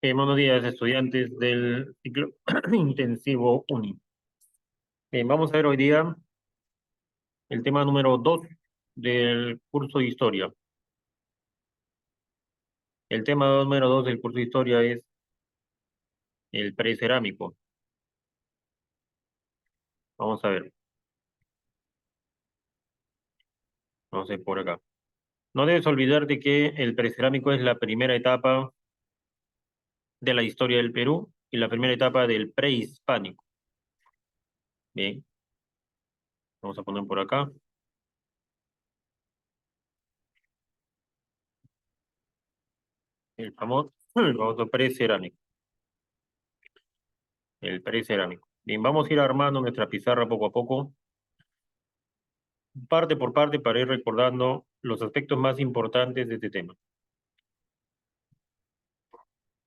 Buenos días, estudiantes del ciclo intensivo UNI. Vamos a ver hoy día el tema número 2 del curso de historia. El tema número 2 del curso de historia es el precerámico. Vamos a ver, vamos a ver por acá. No debes olvidarte que el precerámico es la primera etapa de la historia del Perú y la primera etapa del prehispánico. Bien, vamos a poner por acá el famoso precerámico. El precerámico. Bien, vamos a ir armando nuestra pizarra poco a poco, parte por parte, para ir recordando los aspectos más importantes de este tema.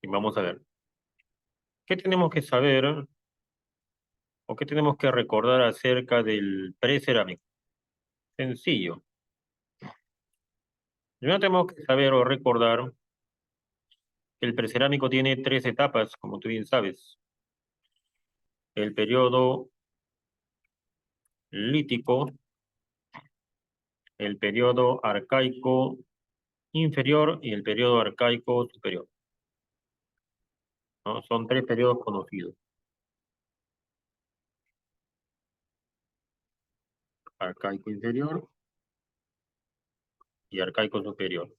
Y vamos a ver, ¿qué tenemos que saber o qué tenemos que recordar acerca del precerámico? Sencillo. Primero tenemos que saber o recordar que el precerámico tiene tres etapas, como tú bien sabes. El periodo lítico, el periodo arcaico inferior y el periodo arcaico superior, ¿no? Son tres periodos conocidos: arcaico inferior y arcaico superior.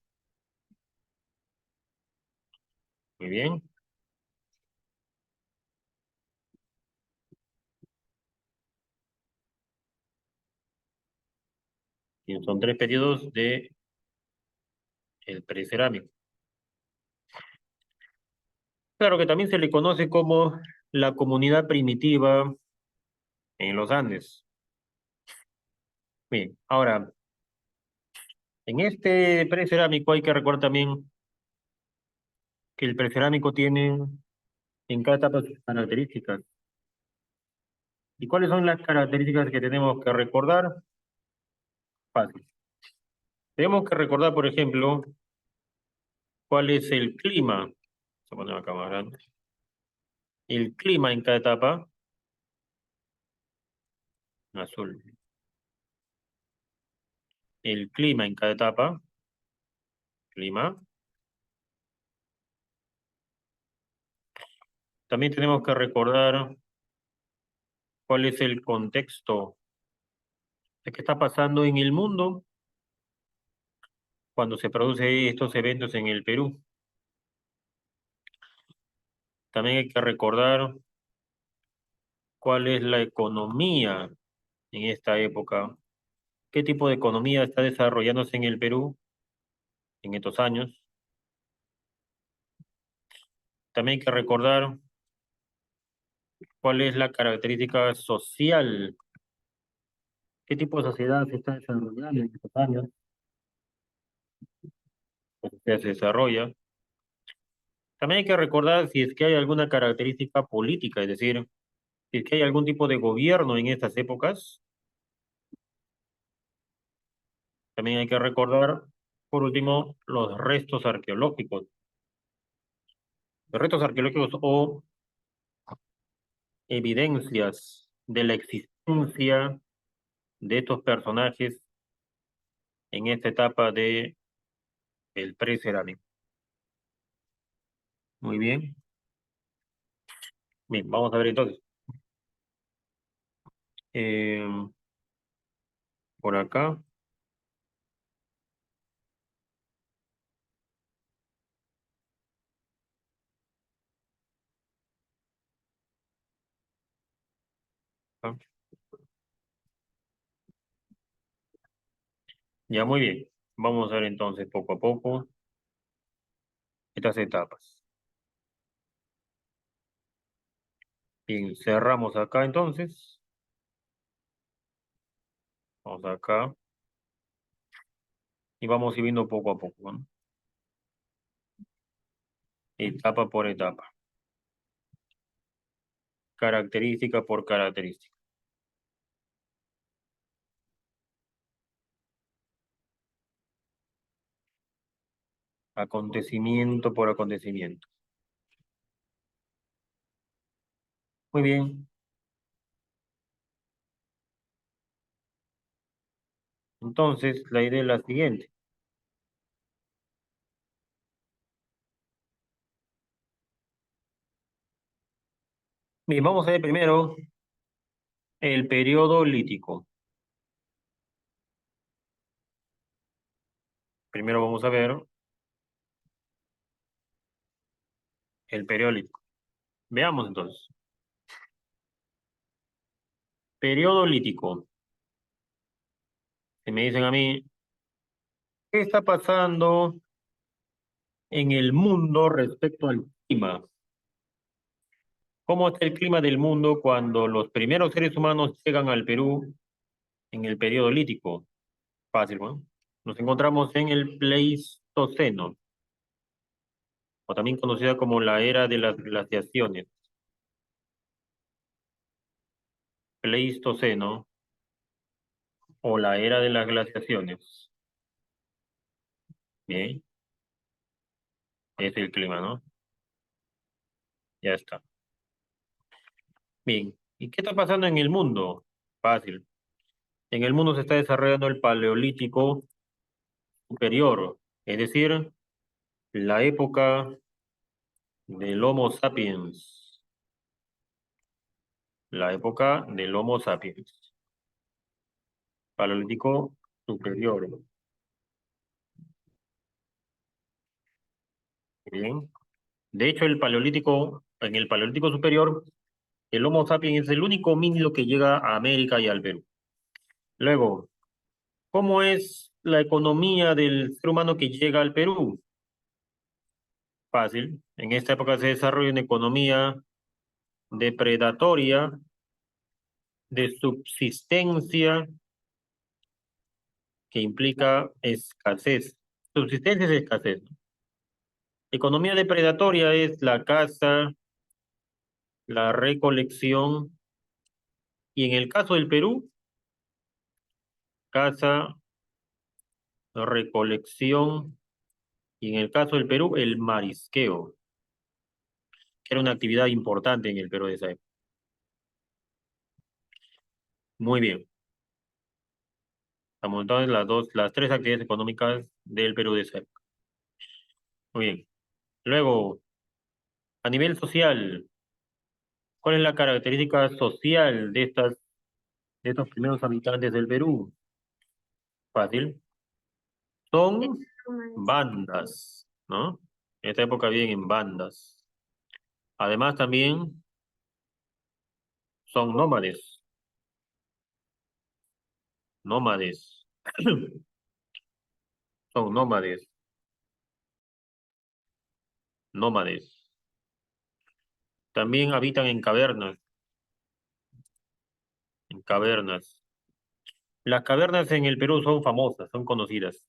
Muy bien. Y son tres periodos de el precerámico. Claro que también se le conoce como la comunidad primitiva en los Andes. Bien, ahora, en este precerámico hay que recordar también que el precerámico tiene en cada etapa sus características. ¿Y cuáles son las características que tenemos que recordar? Fácil. Tenemos que recordar, por ejemplo, cuál es el clima. Vamos a poner acá más grande. El clima en cada etapa, en azul. El clima en cada etapa, clima. También tenemos que recordar cuál es el contexto de qué está pasando en el mundo cuando se producen estos eventos en el Perú. También hay que recordar cuál es la economía en esta época, qué tipo de economía está desarrollándose en el Perú en estos años. También hay que recordar cuál es la característica social, qué tipo de sociedad se está desarrollando en estos años, o sea, se desarrolla. También hay que recordar si es que hay alguna característica política, es decir, si es que hay algún tipo de gobierno en estas épocas. También hay que recordar, por último, los restos arqueológicos. Los restos arqueológicos o evidencias de la existencia de estos personajes en esta etapa de el precerámico. Muy bien. Bien, vamos a ver entonces. Eh, por acá. Ah, ya, muy bien. Vamos a ver entonces poco a poco estas etapas. Bien, cerramos acá entonces. Vamos acá y vamos a ir viendo poco a poco, ¿no? Etapa por etapa, característica por característica, acontecimiento por acontecimiento. Muy bien. Entonces, la idea es la siguiente. Bien, vamos a ver primero el periodo lítico. Primero vamos a ver el periodo lítico. Veamos entonces. Periodo lítico. Si me dicen a mí, ¿qué está pasando en el mundo respecto al clima? ¿Cómo está el clima del mundo cuando los primeros seres humanos llegan al Perú en el periodo lítico? Fácil, ¿no? Nos encontramos en el Pleistoceno, o también conocida como la era de las glaciaciones. Pleistoceno o la era de las glaciaciones. Bien, es el clima, ¿no? Ya está. Bien, ¿y qué está pasando en el mundo? Fácil. En el mundo se está desarrollando el Paleolítico superior, es decir, la época del Homo sapiens. La época del Homo sapiens. Paleolítico superior. Bien. De hecho, en el Paleolítico superior, el Homo sapiens es el único homínido que llega a América y al Perú. Luego, ¿cómo es la economía del ser humano que llega al Perú? Fácil. En esta época se desarrolla una economía depredatoria, de subsistencia, que implica escasez. Subsistencia es escasez, ¿no? Economía depredatoria es la caza, la recolección, y en el caso del Perú, caza, recolección, y en el caso del Perú, el marisqueo, que era una actividad importante en el Perú de esa época. Muy bien. Estamos entonces las tres actividades económicas del Perú de esa época. Muy bien. Luego, a nivel social, ¿cuál es la característica social de estos primeros habitantes del Perú? Fácil. Son bandas, ¿no? En esta época viven en bandas. Además, también son nómades. Nómades. Son nómades. Nómades. También habitan en cavernas. En cavernas. Las cavernas en el Perú son famosas, son conocidas.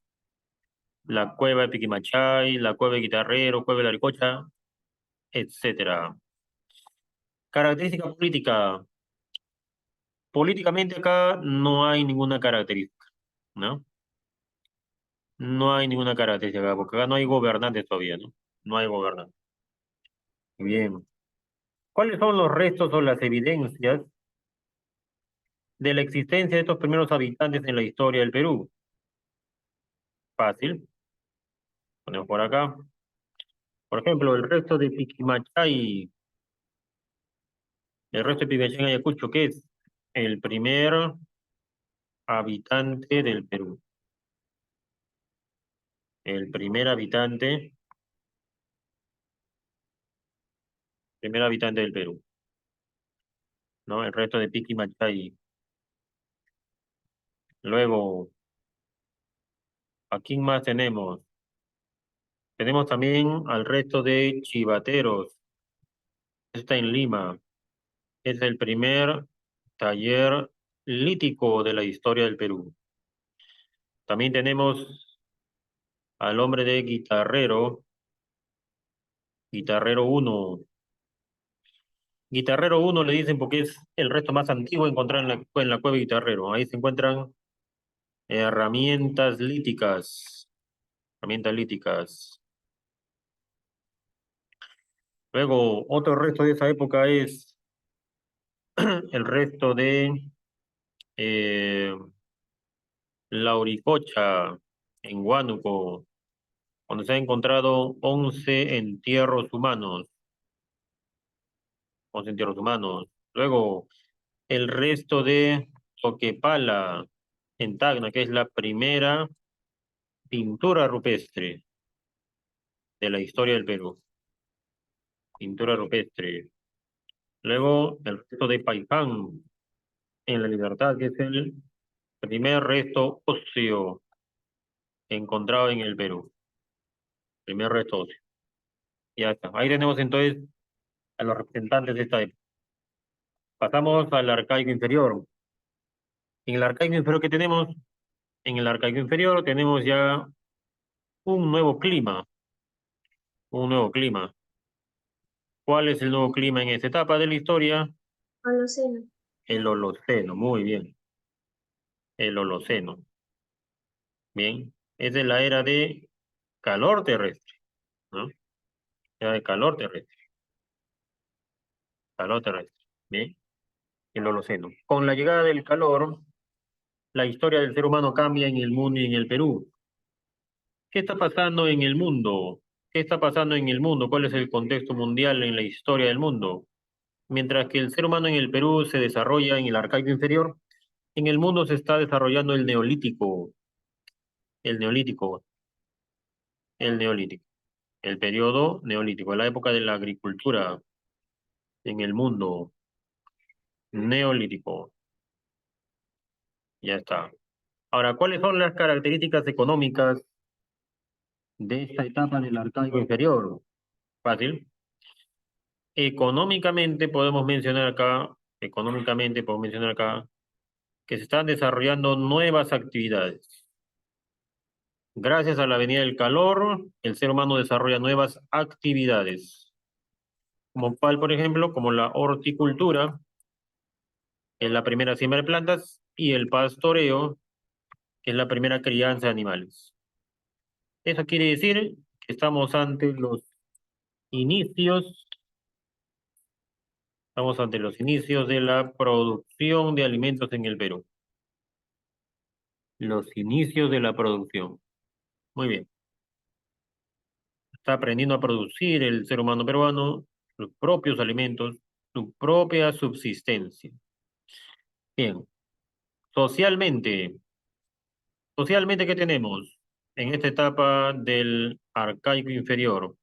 La cueva de Piquimachay, la cueva de Guitarrero, cueva de Laricocha, etcétera. Característica política. Políticamente acá no hay ninguna característica, ¿no? No hay ninguna característica acá, porque acá no hay gobernantes todavía, ¿no? No hay gobernantes. Bien. ¿Cuáles son los restos o las evidencias de la existencia de estos primeros habitantes en la historia del Perú? Fácil. Ponemos por acá. Por ejemplo, el resto de Piquimachay, el resto de Piquimachay en Ayacucho, que es el primer habitante del Perú. El primer habitante del Perú, ¿no? El resto de Piquimachay. Luego, ¿a quién más tenemos? Tenemos también al resto de chivateros. Está en Lima. Es el primer taller lítico de la historia del Perú. También tenemos al hombre de Guitarrero, Guitarrero uno. Guitarrero uno le dicen porque es el resto más antiguo encontrado en la cueva de Guitarrero. Ahí se encuentran herramientas líticas. Herramientas líticas. Luego, otro resto de esa época es el resto de Lauricocha, en Huánuco, donde se han encontrado 11 entierros humanos. 11 entierros humanos. Luego, el resto de Toquepala, en Tacna, que es la primera pintura rupestre de la historia del Perú. Pintura rupestre. Luego, el resto de Paipán, en La Libertad, que es el primer resto óseo encontrado en el Perú. Primer resto óseo. Ya está. Ahí tenemos entonces a los representantes de esta época. Pasamos al arcaico inferior. En el arcaico inferior que tenemos, en el arcaico inferior tenemos ya un nuevo clima, un nuevo clima. ¿Cuál es el nuevo clima en esta etapa de la historia? Holoceno. El Holoceno, muy bien. El Holoceno. Bien. Es de la era de calor terrestre, ¿no? Era de calor terrestre, calor terrestre. Bien. El Holoceno. Con la llegada del calor, la historia del ser humano cambia en el mundo y en el Perú. ¿Qué está pasando en el mundo? ¿Qué está pasando en el mundo? ¿Cuál es el contexto mundial en la historia del mundo? Mientras que el ser humano en el Perú se desarrolla en el arcaico inferior, en el mundo se está desarrollando el neolítico, el neolítico, el neolítico, el periodo neolítico, la época de la agricultura en el mundo neolítico. Ya está. Ahora, ¿cuáles son las características económicas de esta etapa del arcaico inferior? Fácil. Económicamente podemos mencionar acá que se están desarrollando nuevas actividades. Gracias a la venida del calor, el ser humano desarrolla nuevas actividades, como cuál, por ejemplo, como la horticultura, que es la primera siembra de plantas, y el pastoreo, que es la primera crianza de animales. Eso quiere decir que inicios, estamos ante los inicios de la producción de alimentos en el Perú. Los inicios de la producción. Muy bien. Está aprendiendo a producir el ser humano peruano sus propios alimentos, su propia subsistencia. Bien, socialmente, socialmente, ¿qué tenemos en esta etapa del arcaico inferior?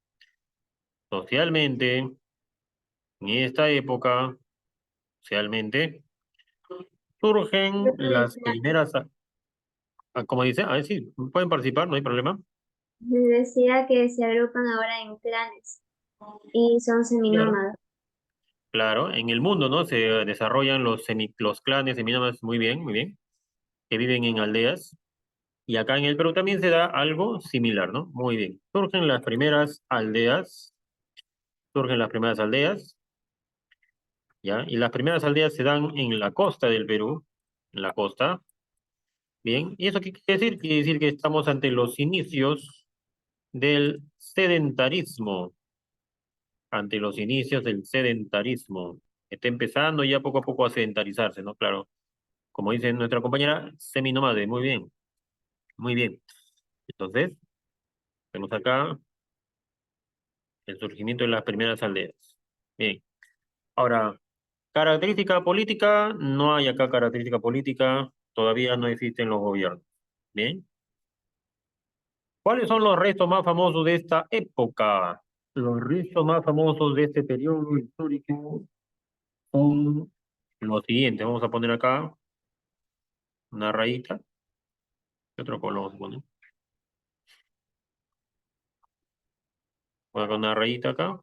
Socialmente, en esta época, socialmente, surgen las primeras, como dice, a ver si pueden participar, no hay problema. Decía que se agrupan ahora en clanes y son Claro. seminómadas. Claro, en el mundo, ¿no? Se desarrollan los clanes semínómadas muy bien, que viven en aldeas. Y acá en el Perú también se da algo similar, ¿no? Muy bien. Surgen las primeras aldeas, ¿ya? Y las primeras aldeas se dan en la costa del Perú, en la costa, ¿bien? ¿Y eso qué quiere decir? Quiere decir que estamos ante los inicios del sedentarismo, ante los inicios del sedentarismo. Está empezando ya poco a poco a sedentarizarse, ¿no? Claro, como dice nuestra compañera, seminómade, muy bien, muy bien. Entonces, tenemos acá el surgimiento de las primeras aldeas. Bien. Ahora, característica política, no hay acá característica política, todavía no existen los gobiernos. Bien. ¿Cuáles son los restos más famosos de esta época? Los restos más famosos de este periodo histórico son los siguientes. Vamos a poner acá una rayita. ¿Qué otro color vamos a poner? Voy a poner una rayita acá.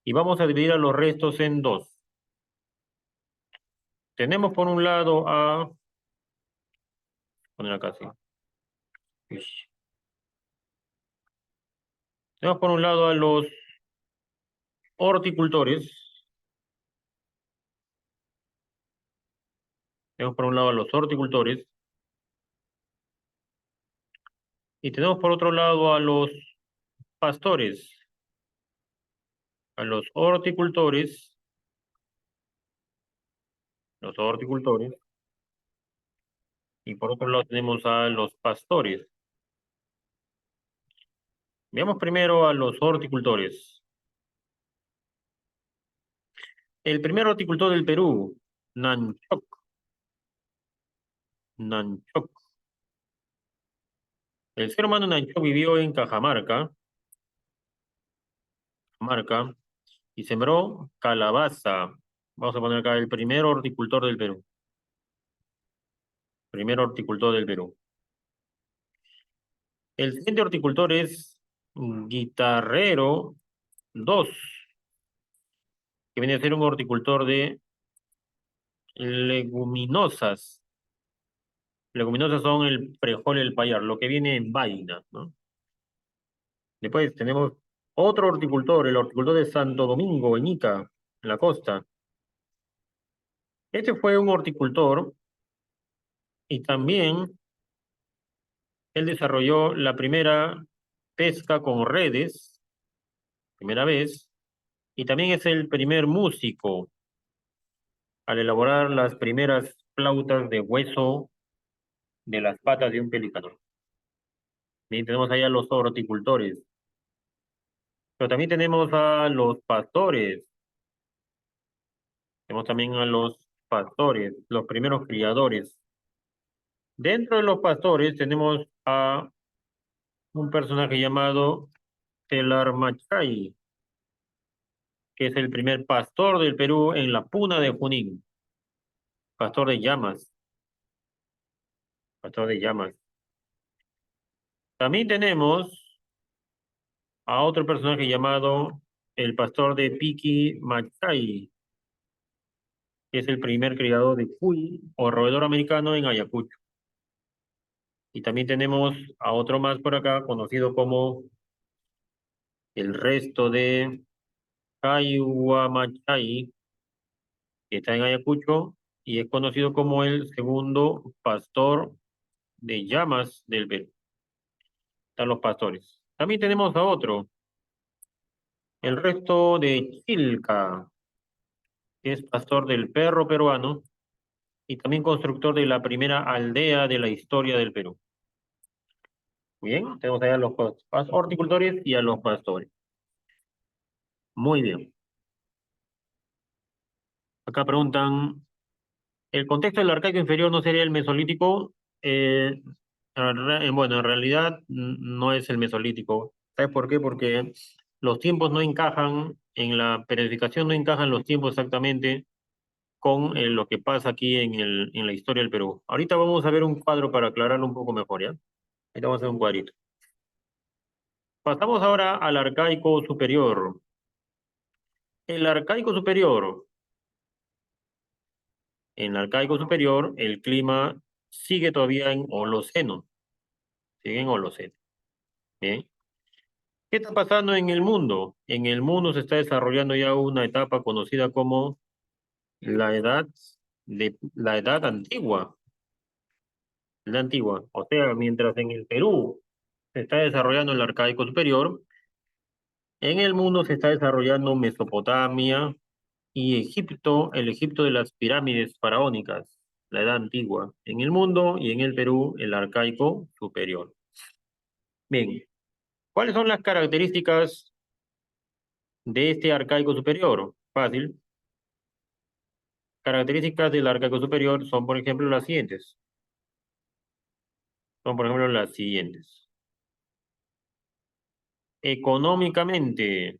Y vamos a dividir a los restos en dos. Tenemos por un lado a... Poner acá así. Ish. Tenemos por un lado a los horticultores. Tenemos por un lado a los horticultores y tenemos por otro lado a los pastores, a los horticultores los horticultores. Y por otro lado tenemos a los pastores. Veamos primero a los horticultores. El primer horticultor del Perú, Nanchoc. Nanchoc. El ser humano Nanchoc vivió en Cajamarca, y sembró calabaza. Vamos a poner acá el primer horticultor del Perú. Primer horticultor del Perú. El siguiente horticultor es Guitarrero 2, que viene a ser un horticultor de leguminosas. Leguminosas son el frejol y el payar, lo que viene en vaina, ¿no? Después tenemos otro horticultor, el horticultor de Santo Domingo, en Ica, en la costa. Este fue un horticultor y también él desarrolló la primera pesca con redes, primera vez, y también es el primer músico al elaborar las primeras flautas de hueso de las patas de un pelícano. Bien, tenemos ahí a los horticultores, pero también tenemos a los pastores, tenemos también a los pastores, los primeros criadores. Dentro de los pastores tenemos a un personaje llamado Telarmachay, que es el primer pastor del Perú en la Puna de Junín, pastor de llamas, pastor de llamas. También tenemos a otro personaje llamado el pastor de Piqui Machay, que es el primer criador de cuy o roedor americano en Ayacucho. Y también tenemos a otro más por acá, conocido como el resto de Machay, que está en Ayacucho y es conocido como el segundo pastor de llamas del Perú. Están los pastores. También tenemos a otro, el resto de Chilca, que es pastor del perro peruano y también constructor de la primera aldea de la historia del Perú. Bien, tenemos allá a los horticultores y a los pastores. Muy bien. Acá preguntan, ¿el contexto del arcaico inferior no sería el mesolítico? Bueno, en realidad no es el mesolítico. ¿Sabes por qué? Porque los tiempos no encajan, en la periodificación no encajan los tiempos exactamente con lo que pasa aquí en la historia del Perú. Ahorita vamos a ver un cuadro para aclararlo un poco mejor, ¿ya? Ahí vamos a hacer un cuadrito. Pasamos ahora al arcaico superior. El arcaico superior. En el arcaico superior, el clima sigue todavía en Holoceno. Sigue en Holoceno. Bien. ¿Qué está pasando en el mundo? En el mundo se está desarrollando ya una etapa conocida como la edad la edad antigua. La edad antigua. O sea, mientras en el Perú se está desarrollando el arcaico superior, en el mundo se está desarrollando Mesopotamia y Egipto, el Egipto de las pirámides faraónicas, la edad antigua. En el mundo y en el Perú, el arcaico superior. Bien, ¿cuáles son las características de este arcaico superior? Fácil. Características del arcaico superior son, por ejemplo, las siguientes. Son, por ejemplo, las siguientes. Económicamente,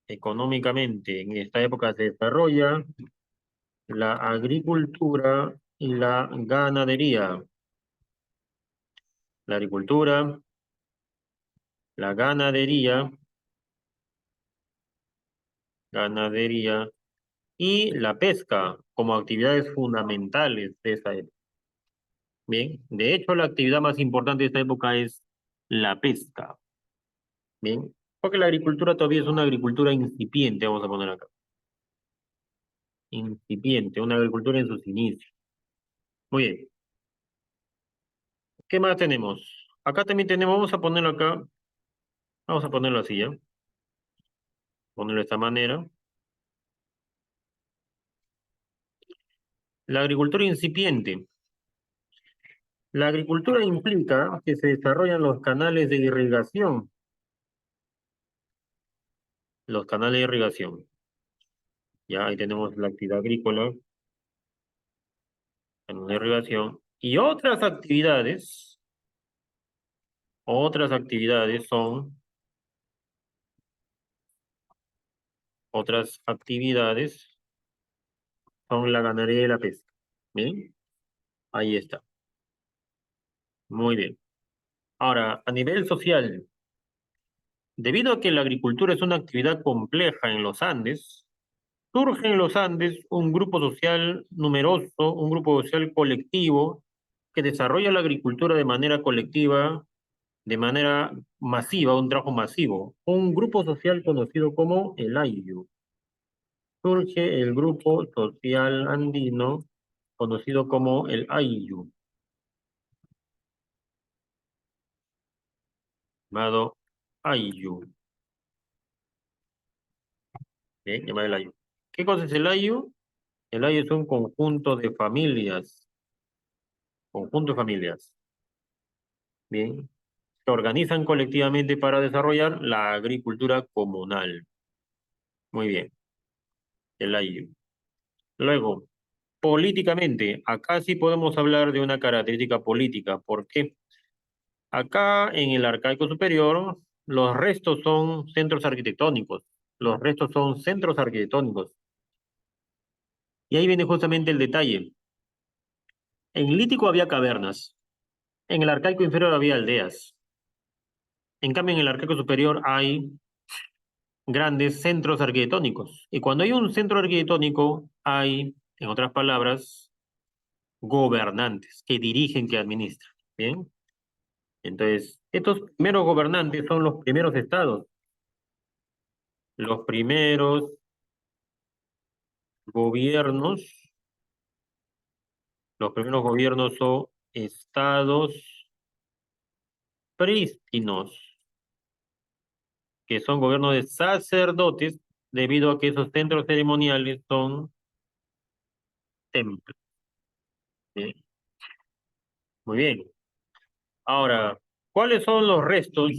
en esta época se desarrolla la agricultura y la ganadería. La agricultura, la ganadería y la pesca como actividades fundamentales de esa época. Bien, de hecho la actividad más importante de esta época es la pesca. Bien, porque la agricultura todavía es una agricultura incipiente, vamos a poner acá. Incipiente, una agricultura en sus inicios. Muy bien, ¿qué más tenemos? Acá también tenemos, vamos a ponerlo acá, vamos a ponerlo así, ¿ya? Ponerlo de esta manera. La agricultura incipiente. La agricultura implica que se desarrollan los canales de irrigación. Los canales de irrigación. Ya ahí tenemos la actividad agrícola, canales de irrigación. Y otras actividades son la ganadería y la pesca. Bien, ahí está. Muy bien. Ahora, a nivel social, debido a que la agricultura es una actividad compleja en los Andes, surge en los Andes un grupo social numeroso, un grupo social colectivo que desarrolla la agricultura de manera colectiva, de manera masiva, un trabajo masivo. Un grupo social conocido como el Ayllu. Surge el grupo social andino conocido como el Ayllu, llamado Ayllu. Bien, llamado el Ayllu. ¿Qué cosa es el Ayllu? El Ayllu es un conjunto de familias, bien, se organizan colectivamente para desarrollar la agricultura comunal. Muy bien, el Ayllu. Luego, políticamente, acá sí podemos hablar de una característica política. ¿Por qué? Acá en el arcaico superior, los restos son centros arquitectónicos. Los restos son centros arquitectónicos. Y ahí viene justamente el detalle. En Lítico había cavernas. En el arcaico inferior había aldeas. En cambio, en el arcaico superior hay grandes centros arquitectónicos. Y cuando hay un centro arquitectónico, hay, en otras palabras, gobernantes que dirigen, que administran. Bien. Entonces, estos primeros gobernantes son los primeros gobiernos, los primeros gobiernos son estados prístinos, que son gobiernos de sacerdotes, debido a que esos centros ceremoniales son templos. Bien. Muy bien. Ahora, ¿cuáles son los restos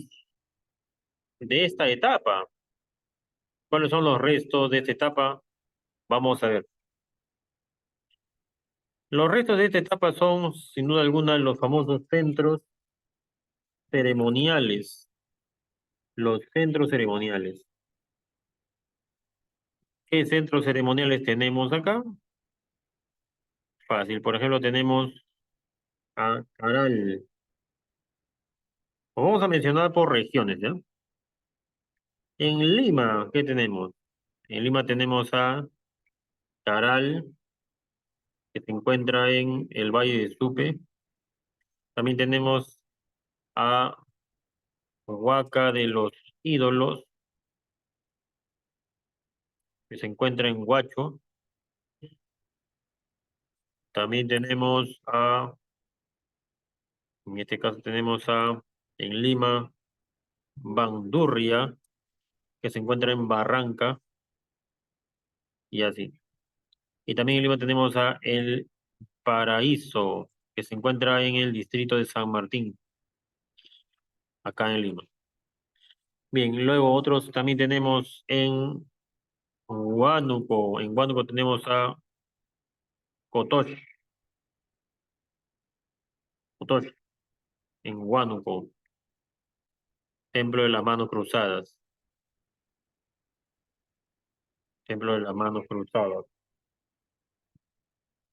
de esta etapa? ¿Cuáles son los restos de esta etapa? Vamos a ver. Los restos de esta etapa son, sin duda alguna, los famosos centros ceremoniales. Los centros ceremoniales. ¿Qué centros ceremoniales tenemos acá? Fácil. Por ejemplo, tenemos a Caral. Vamos a mencionar por regiones, ¿ya? En Lima, ¿qué tenemos? En Lima tenemos a Caral, que se encuentra en el Valle de Supe. También tenemos a Huaca de los Ídolos, que se encuentra en Huacho. También tenemos en este caso tenemos en Lima, Bandurria, que se encuentra en Barranca, y así. Y también en Lima tenemos a El Paraíso, que se encuentra en el distrito de San Martín, acá en Lima. Bien, luego otros también tenemos en Huánuco. En Huánuco tenemos a Cotox, Cotox, en Huánuco, Templo de las Manos Cruzadas, Templo de las Manos Cruzadas.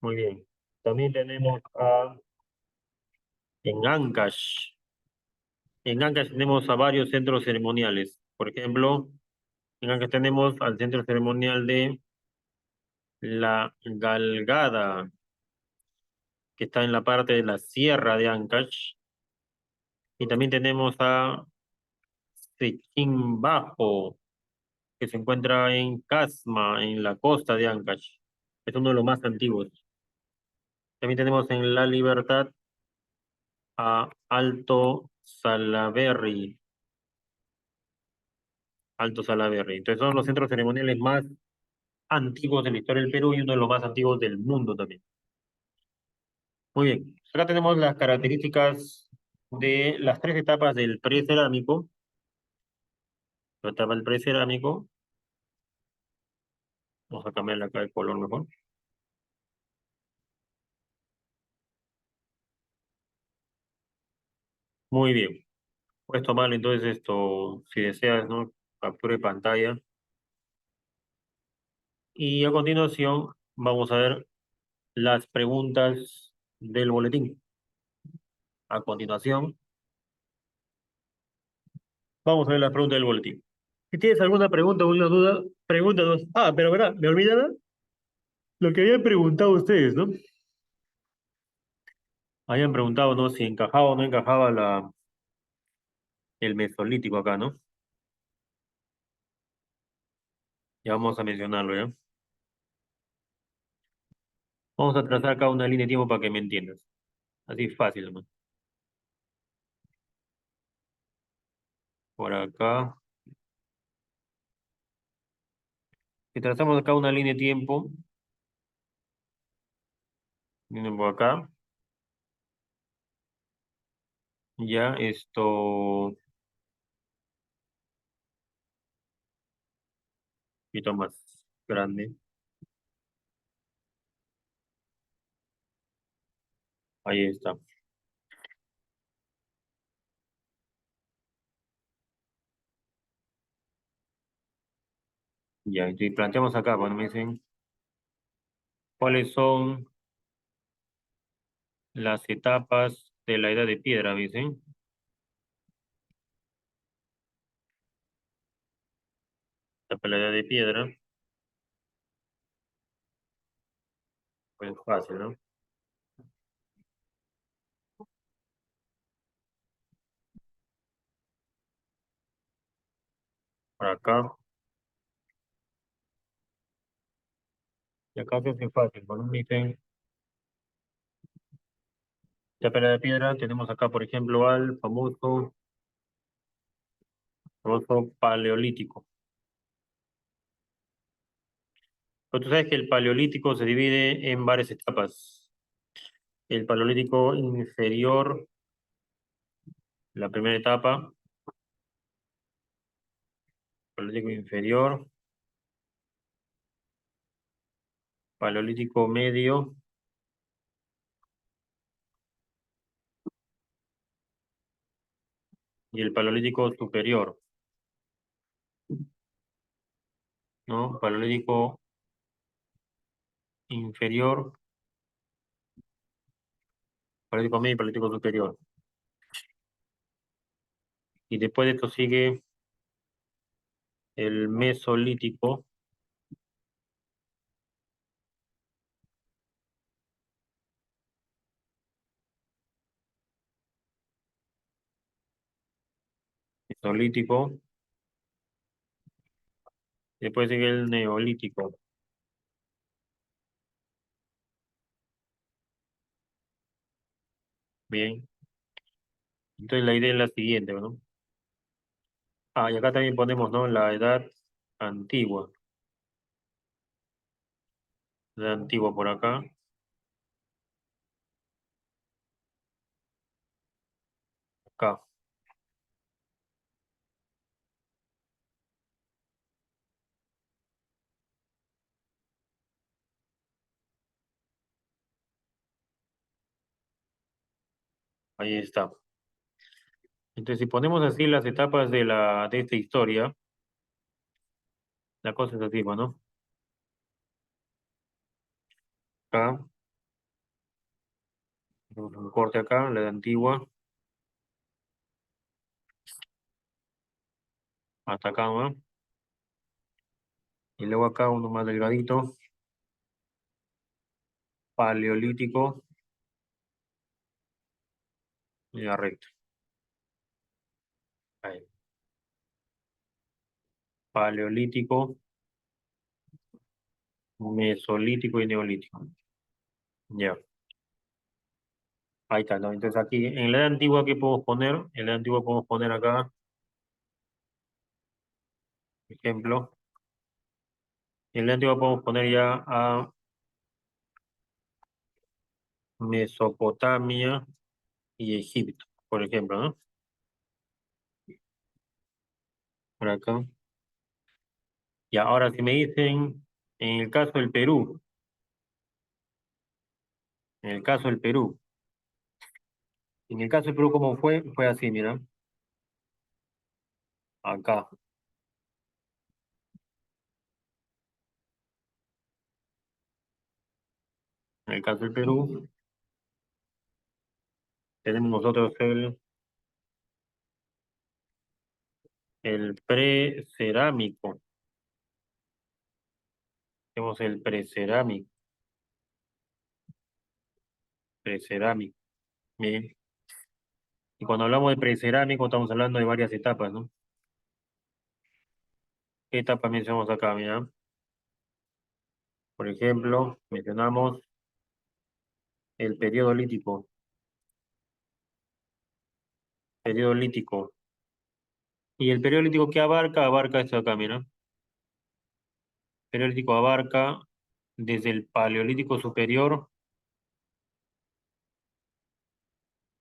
Muy bien. También tenemos en Ancash. En Ancash tenemos a varios centros ceremoniales. Por ejemplo, en Ancash tenemos al centro ceremonial de La Galgada, que está en la parte de la sierra de Ancash. Y también tenemos a Bajo, que se encuentra en Casma, en la costa de Ancash. Es uno de los más antiguos. También tenemos en La Libertad a Alto Salaberry. Alto Salaberry. Entonces son los centros ceremoniales más antiguos de la historia del Perú y uno de los más antiguos del mundo también. Muy bien. Acá tenemos las características de las tres etapas del precerámico. La etapa del precerámico. Vamos a cambiarle acá el color mejor. Muy bien. Puedes tomar entonces esto, si deseas, ¿no? Captura de pantalla. Y a continuación vamos a ver las preguntas del boletín. A continuación, vamos a ver las preguntas del boletín. Si tienes alguna pregunta o alguna duda, pregúntanos. Ah, pero verdad, me olvidaba lo que habían preguntado ustedes, ¿no? Habían preguntado, ¿no? Si encajaba o no encajaba el mesolítico acá, ¿no? Ya vamos a mencionarlo, ¿ya? Vamos a trazar acá una línea de tiempo para que me entiendas. Así fácil, ¿no? Por acá. Si trazamos acá una línea de tiempo, vienen por acá, ya esto, un poquito más grande. Ahí está. Ya, entonces planteamos acá, cuando me dicen cuáles son las etapas de la edad de piedra, me dicen. Etapa de la edad de piedra, pues fácil, ¿no? Por acá, y acá se hace fácil. Cuando me dicen etapa de la edad de piedra, tenemos acá, por ejemplo, al famoso paleolítico. Pero tú sabes que el paleolítico se divide en varias etapas. El paleolítico inferior, la primera etapa, paleolítico inferior, paleolítico medio y el paleolítico superior, ¿no? Paleolítico inferior, paleolítico medio y paleolítico superior. Y después de esto sigue el mesolítico, mesolítico, y después sigue el neolítico. Bien. Entonces la idea es la siguiente, ¿no? Ah, y acá también ponemos, ¿no? La edad antigua. La edad antigua por acá. Acá. Ahí está. Entonces, si ponemos así las etapas de esta historia, la cosa es así, ¿no? Acá, tenemos un corte acá, la edad antigua, hasta acá, ¿no? Y luego acá uno más delgadito, paleolítico, y la recta. Ahí. Paleolítico, mesolítico y neolítico. Ya, ahí está, ¿no? Entonces aquí, en la edad antigua, ¿qué podemos poner? En la edad antigua podemos poner acá, ejemplo, en la edad antigua podemos poner ya a Mesopotamia y Egipto, por ejemplo, ¿no? Por acá. Y ahora si me dicen, en el caso del Perú, en el caso del Perú, en el caso del Perú, ¿cómo fue? Fue así, mira, acá. En el caso del Perú, tenemos nosotros el precerámico. Tenemos el precerámico. Bien. Y cuando hablamos de precerámico, estamos hablando de varias etapas, ¿no? ¿Qué etapas mencionamos acá? Mira, por ejemplo, mencionamos el periodo lítico. Periodo lítico. ¿Y el periodo lítico qué abarca? Abarca esto acá, mira. El periodo lítico abarca desde el paleolítico superior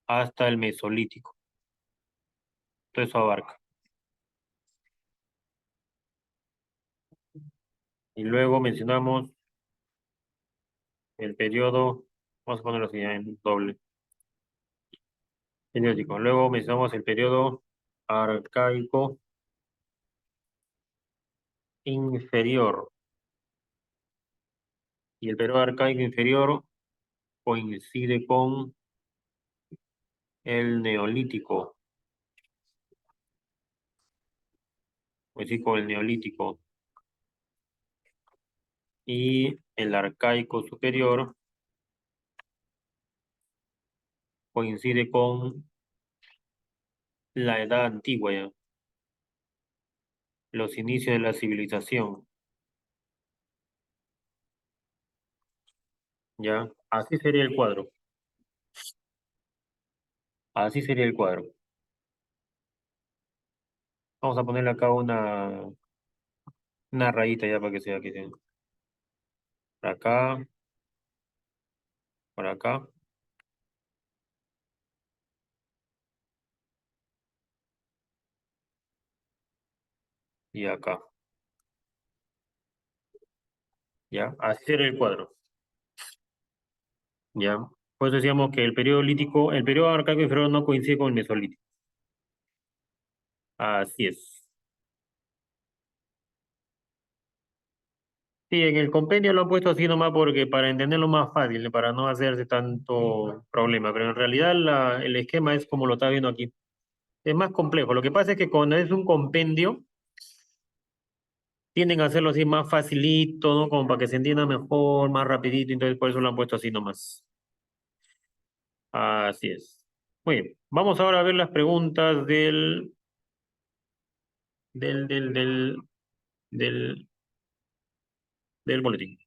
hasta el mesolítico. Todo eso abarca. Y luego mencionamos el periodo, vamos a ponerlo así en doble, periódico. Luego mencionamos el periodo arcaico inferior. Y el periodo arcaico inferior coincide con el neolítico. Coincide con el neolítico. Y el arcaico superior coincide con la edad antigua, ya, los inicios de la civilización. Ya, así sería el cuadro. Así sería el cuadro. Vamos a ponerle acá una rayita ya para que sea que sea. Por acá, por acá y acá. Ya, así sería el cuadro. Ya. Pues decíamos que el periodo lítico, el periodo arcaico inferior no coincide con el mesolítico. Así es. Sí, en el compendio lo han puesto así nomás porque para entenderlo más fácil, para no hacerse tanto problema, pero en realidad el esquema es como lo está viendo aquí. Es más complejo. Lo que pasa es que cuando es un compendio, tienden a hacerlo así más facilito, ¿no? Como para que se entienda mejor, más rapidito, entonces por eso lo han puesto así nomás. Así es. Muy bien. Vamos ahora a ver las preguntas del, del, del, del, del boletín.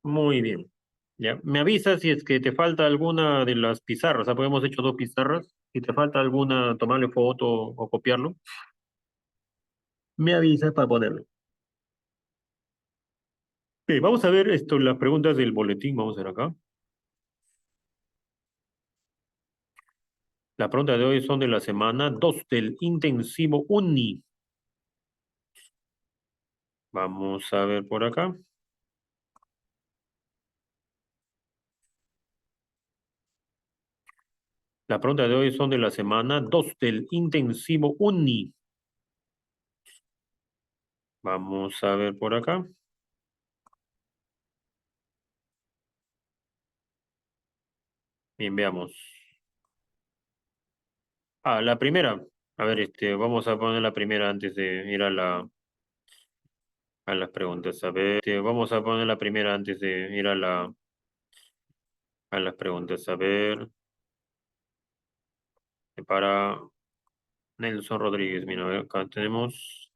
Muy bien. Ya. Me avisas si es que te falta alguna de las pizarras. O sea, pues hemos hecho dos pizarras. Si te falta alguna, tomarle foto o copiarlo. Me avisas para ponerlo. Ok, vamos a ver esto, las preguntas del boletín. Vamos a ver acá. Las preguntas de hoy son de la semana 2 del intensivo Uni. Vamos a ver por acá. Las preguntas de hoy son de la semana 2 del intensivo Uni. Vamos a ver por acá. Bien, veamos. Ah, la primera. A ver, vamos a poner la primera antes de ir a las preguntas. A ver, vamos a poner la primera antes de ir a las preguntas. A ver, para Nelson Rodríguez. Mira, a ver, acá tenemos.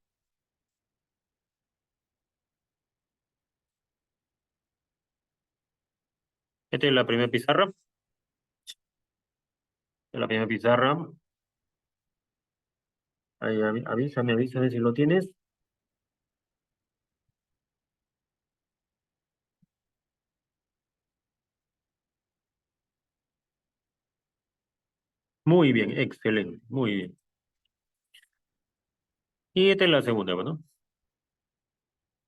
Esta es la primera pizarra. La primera pizarra. Ahí, avísame si lo tienes. Muy bien, excelente, muy bien. Y esta es la segunda, ¿no?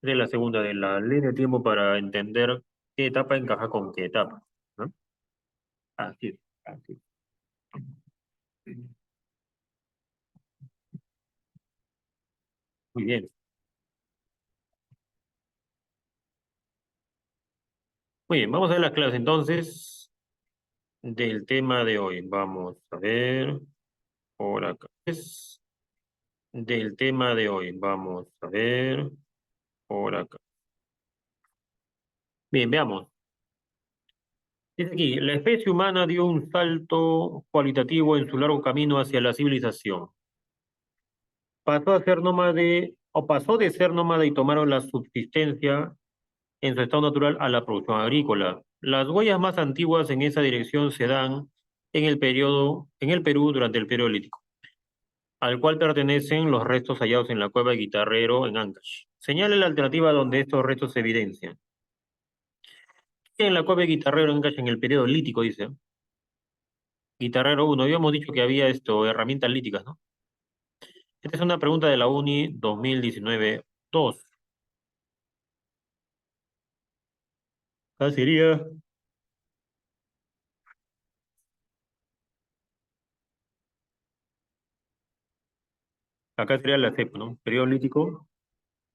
Esta es la segunda de la línea de tiempo para entender qué etapa encaja con qué etapa, ¿no? Así es, así es. Muy bien. Muy bien, vamos a ver las clases entonces del tema de hoy. Vamos a ver por acá. Es del tema de hoy. Vamos a ver por acá. Bien, veamos. Dice aquí, la especie humana dio un salto cualitativo en su largo camino hacia la civilización. Pasó de ser nómada y tomaron la subsistencia en su estado natural a la producción agrícola. Las huellas más antiguas en esa dirección se dan en el Perú durante el periodo lítico, al cual pertenecen los restos hallados en la cueva de Guitarrero en Ancash. Señale la alternativa donde estos restos se evidencian. En la cueva de Guitarrero en Ancash en el periodo lítico, dice. Guitarrero uno, habíamos dicho que había herramientas líticas, ¿no? Esta es una pregunta de la UNI 2019-2. Acá sería, acá sería la CEP, ¿no? Periodo lítico.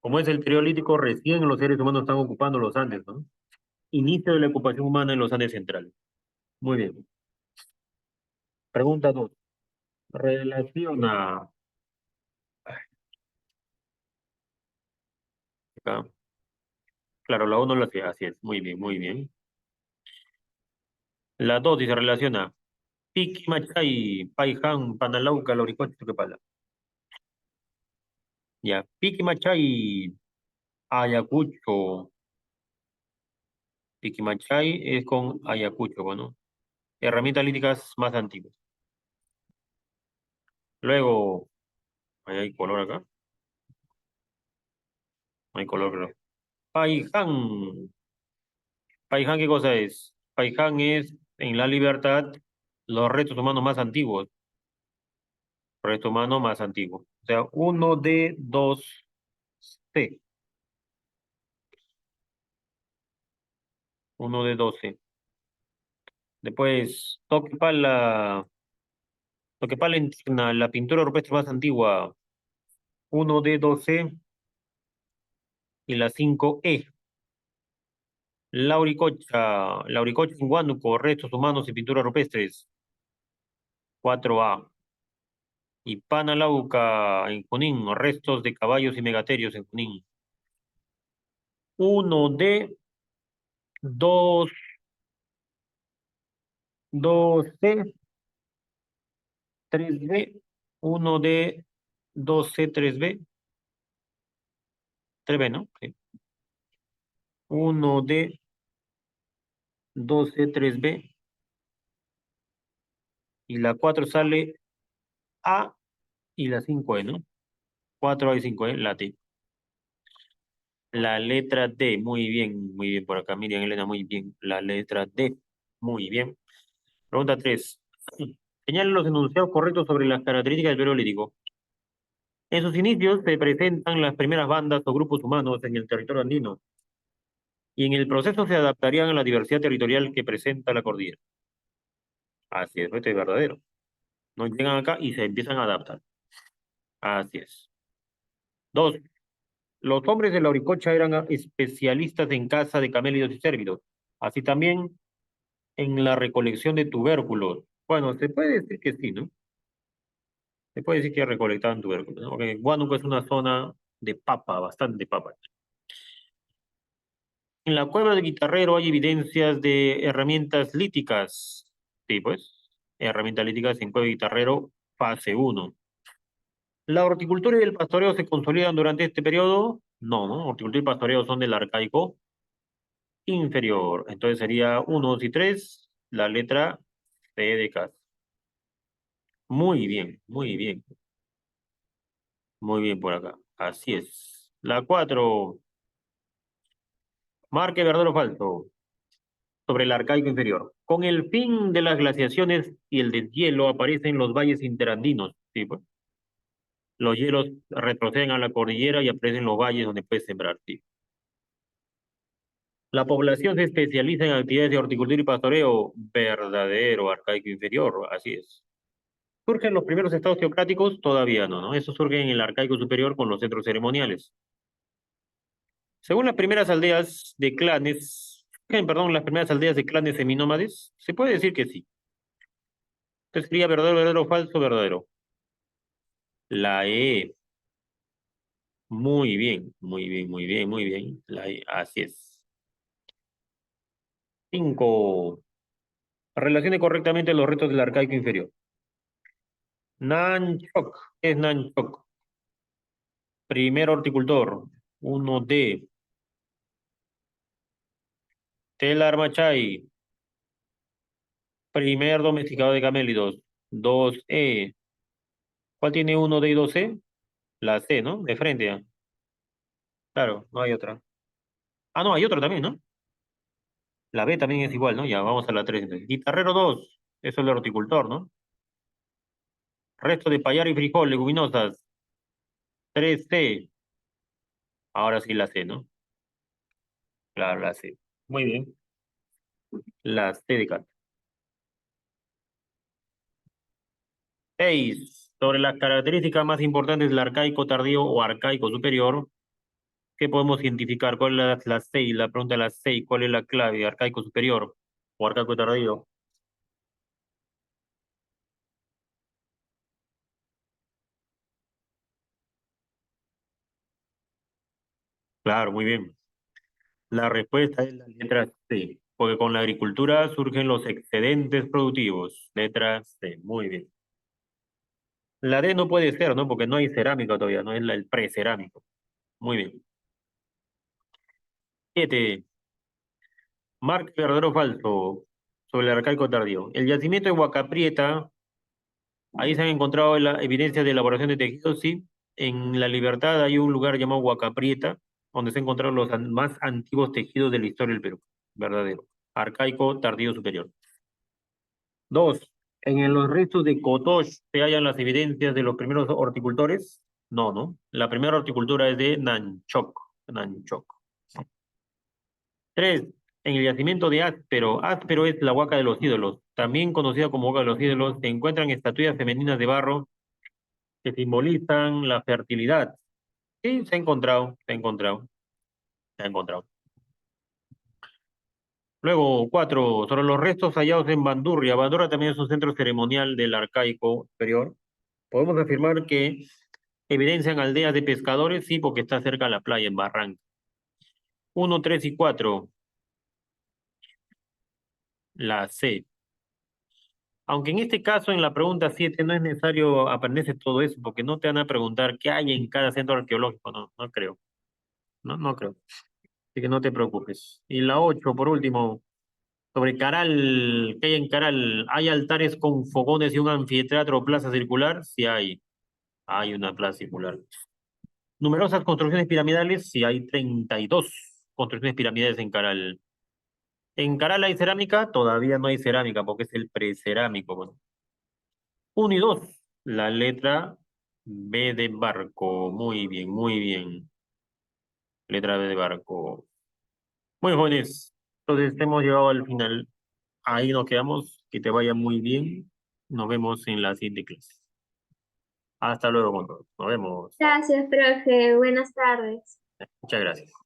Como es el periodo lítico, recién los seres humanos están ocupando los Andes, ¿no? Inicio de la ocupación humana en los Andes centrales. Muy bien. Pregunta 2. Relaciona. Acá. Claro, la 1 lo hacía, así es. Muy bien, muy bien. La 2 dice relaciona. Piki Machay, Paihan, Panalauca, Loricocho, Toquepala. Ya. Piki Machay, Ayacucho. Piki Machay es con Ayacucho, bueno. Herramientas líticas más antiguas. Luego, ahí hay color acá. No hay color, creo. Paihan. Paihan, ¿qué cosa es? Paihan es, en la libertad, los restos humanos más antiguos. Resto humano más antiguo. O sea, 1 de 2C. 1 de 12. Después, Toquepala Interna, la pintura rupestre más antigua. 1 de 12 y la 5E. Lauricocha en Huánuco, restos humanos y pinturas rupestres. 4A. Y Panalauca en Junín, restos de caballos y megaterios en Junín. 1 de 2C, 3B. 1 de 2C, 3B. 3B, ¿no? Sí. 1 de 12, 3B. Y la 4 sale A y la 5E, ¿no? 4A y 5E, la T. La letra D, muy bien por acá, Miriam Elena, muy bien. La letra D, muy bien. Pregunta 3. Señala los enunciados correctos sobre las características del Paleolítico. En sus inicios se presentan las primeras bandas o grupos humanos en el territorio andino y en el proceso se adaptarían a la diversidad territorial que presenta la cordillera. Así es, esto es verdadero. No llegan acá y se empiezan a adaptar. Así es. 2. Los hombres de la Auricocha eran especialistas en caza de camélidos y cérvidos, así también en la recolección de tubérculos. Bueno, se puede decir que sí, ¿no? Se puede decir que recolectaban tubérculos, ¿no? Porque Huánuco es una zona de papa, bastante papa. En la cueva de Guitarrero hay evidencias de herramientas líticas. Sí, pues, herramientas líticas en cueva de Guitarrero, fase 1. ¿La horticultura y el pastoreo se consolidan durante este periodo? No, ¿no? Horticultura y pastoreo son del arcaico inferior. Entonces sería 1, 2 y 3, la letra C de casa. Muy bien, muy bien. Muy bien por acá. Así es. La 4, marque verdadero o falso. sobre el arcaico inferior. Con el fin de las glaciaciones y el deshielo aparecen los valles interandinos. Sí, pues. Los hielos retroceden a la cordillera y aparecen los valles donde puedes sembrar. Sí. La población se especializa en actividades de horticultura y pastoreo. Verdadero arcaico inferior, así es. ¿Surgen los primeros estados teocráticos? Todavía no, ¿no? Eso surge en el arcaico superior con los centros ceremoniales. Según las primeras aldeas de clanes, perdón, las primeras aldeas de clanes seminómades, se puede decir que sí. Entonces sería verdadero, verdadero, falso, verdadero. La E. Muy bien, muy bien, muy bien, muy bien. La E, así es. 5. Relacione correctamente los retos del arcaico inferior. Nanchok. ¿Qué es Nanchok? Primer horticultor. 1D. Telar Machay. Primer domesticado de camélidos. 2E. ¿Cuál tiene 1D y 2C? La C, ¿no? De frente. Claro, no hay otra. Ah, no, hay otra también, ¿no? La B también es igual, ¿no? Ya, vamos a la 3 entonces. Guitarrero 2. Eso es el horticultor, ¿no? Resto de payar y frijol, leguminosas. 3C. Ahora sí la C, ¿no? Claro, la C. Muy bien. La C de Cat. 6. Sobre las características más importantes del arcaico tardío o arcaico superior, ¿qué podemos identificar? ¿Cuál es la 6? La pregunta de la 6, ¿cuál es la clave? ¿Arcaico superior o arcaico tardío? Claro, muy bien. La respuesta es la letra C, porque con la agricultura surgen los excedentes productivos. Letra C, muy bien. La D no puede ser, ¿no? Porque no hay cerámica todavía, no es el precerámico. Muy bien. 7. Marca verdadero o falso sobre el arcaico tardío. El yacimiento de Huacaprieta, ahí se han encontrado la evidencia de elaboración de tejidos, sí. En La Libertad hay un lugar llamado Huacaprieta, donde se encontraron los más antiguos tejidos de la historia del Perú. Verdadero. Arcaico tardío superior. 2. En los restos de Cotoch se hallan las evidencias de los primeros horticultores. No, ¿no? La primera horticultura es de Nanchoc. Nanchoc. 3. En el yacimiento de Áspero. Áspero es la huaca de los ídolos. También conocida como huaca de los ídolos, se encuentran estatuillas femeninas de barro que simbolizan la fertilidad. Sí, se ha encontrado, se ha encontrado, se ha encontrado. Luego, 4. Sobre los restos hallados en Bandurria. Bandurria también es un centro ceremonial del arcaico superior. Podemos afirmar que evidencian aldeas de pescadores, sí, porque está cerca de la playa, en Barranca. 1, 3 y 4. La C. Aunque en este caso, en la pregunta 7, no es necesario aprenderse todo eso, porque no te van a preguntar qué hay en cada centro arqueológico, no, no creo. No, no creo. Así que no te preocupes. Y la 8, por último, sobre Caral, ¿qué hay en Caral? ¿Hay altares con fogones y un anfiteatro o plaza circular? Sí hay. Hay una plaza circular. Numerosas construcciones piramidales, sí hay 32 construcciones piramidales en Caral. En Caral hay cerámica, todavía no hay cerámica porque es el precerámico. Bueno. 1 y 2, la letra B de barco. Muy bien, muy bien. Letra B de barco. Muy jóvenes. Entonces hemos llegado al final. Ahí nos quedamos. Que te vaya muy bien. Nos vemos en la siguiente clase. Hasta luego, con todos. Nos vemos. Gracias, profe. Buenas tardes. Muchas gracias.